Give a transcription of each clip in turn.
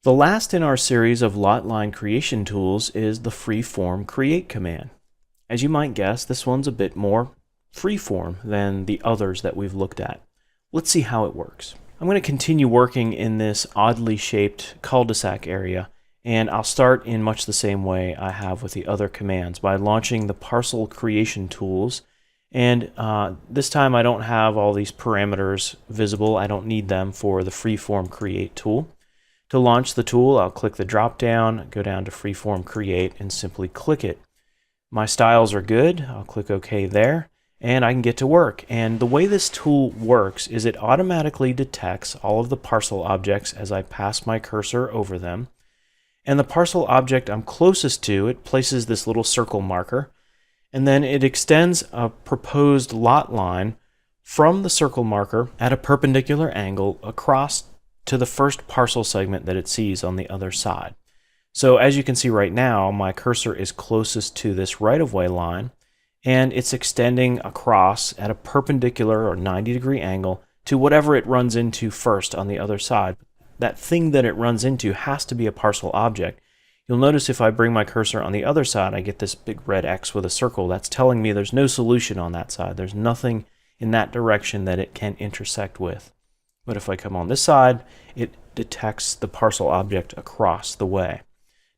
The last in our series of lot line creation tools is the freeform create command. As you might guess, this one's a bit more freeform than the others that we've looked at. Let's see how it works. I'm going to continue working in this oddly shaped cul-de-sac area, and I'll start in much the same way I have with the other commands by launching the parcel creation tools. And this time I don't have all these parameters visible. I don't need them for the freeform create tool. To launch the tool, I'll click the drop down, go down to freeform create, and simply click it. My styles are good. I'll click OK there, and I can get to work. And the way this tool works is it automatically detects all of the parcel objects as I pass my cursor over them. And the parcel object I'm closest to, it places this little circle marker, and then it extends a proposed lot line from the circle marker at a perpendicular angle across to the first parcel segment that it sees on the other side. So as you can see right now, my cursor is closest to this right-of-way line, and it's extending across at a perpendicular or 90-degree angle to whatever it runs into first on the other side. That thing that it runs into has to be a parcel object. You'll notice if I bring my cursor on the other side, I get this big red X with a circle. That's telling me there's no solution on that side. There's nothing in that direction that it can intersect with. But if I come on this side, it detects the parcel object across the way.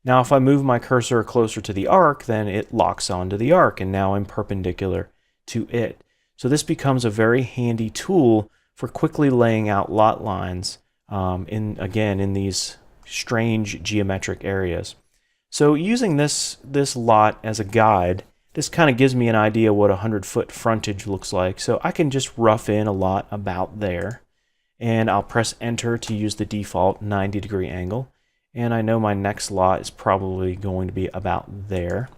Now if I move my cursor closer to the arc, then it locks onto the arc, and now I'm perpendicular to it. So this becomes a very handy tool for quickly laying out lot lines in these strange geometric areas. So using this lot as a guide, this kind of gives me an idea what a 100-foot frontage looks like. So I can just rough in a lot about there. And I'll press enter to use the default 90-degree angle, and I know my next lot is probably going to be about there.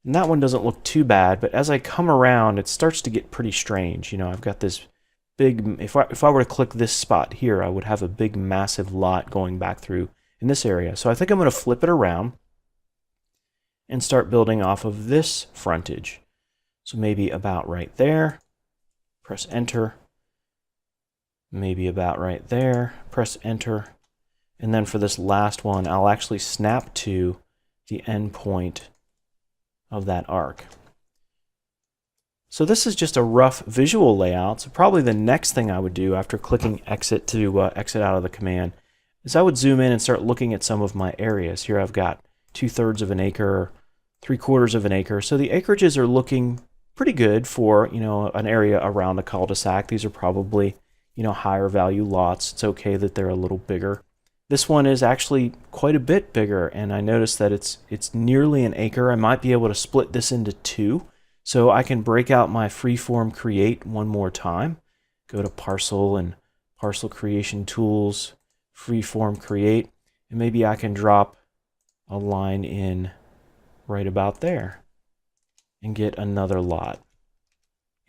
And that one doesn't look too bad, but as I come around it starts to get pretty strange. You know, I've got this big, if I were to click this spot here, I would have a big massive lot going back through in this area. So I think I'm going to flip it around and start building off of this frontage. So maybe about right there, press enter. Maybe about right there, press enter, and then for this last one I'll actually snap to the end point of that arc. So this is just a rough visual layout. So probably the next thing I would do after clicking exit to exit out of the command is I would zoom in and start looking at some of my areas. Here I've got 2/3 of an acre, 3/4 of an acre, so the acreages are looking pretty good for, you know, an area around a cul-de-sac. These are probably, you know, higher value lots. It's okay that they're a little bigger. This one is actually quite a bit bigger, and I noticed that it's nearly an acre. I might be able to split this into two, so I can break out my freeform create one more time. Go to parcel and parcel creation tools, freeform create, and maybe I can drop a line in right about there and get another lot.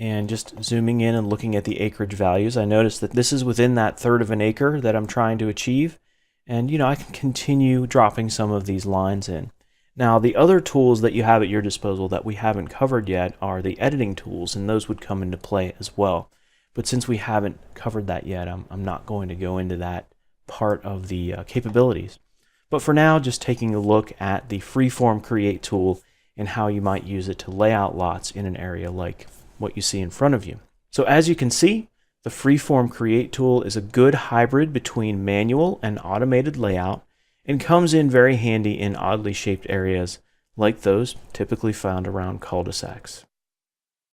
And just zooming in and looking at the acreage values, I notice that this is within that 1/3 of an acre that I'm trying to achieve. And you know, I can continue dropping some of these lines in. Now the other tools that you have at your disposal that we haven't covered yet are the editing tools, and those would come into play as well. But since we haven't covered that yet, I'm not going to go into that part of the capabilities. But for now, just taking a look at the freeform create tool and how you might use it to lay out lots in an area like what you see in front of you. So as you can see, the freeform create tool is a good hybrid between manual and automated layout, and comes in very handy in oddly shaped areas like those typically found around cul-de-sacs.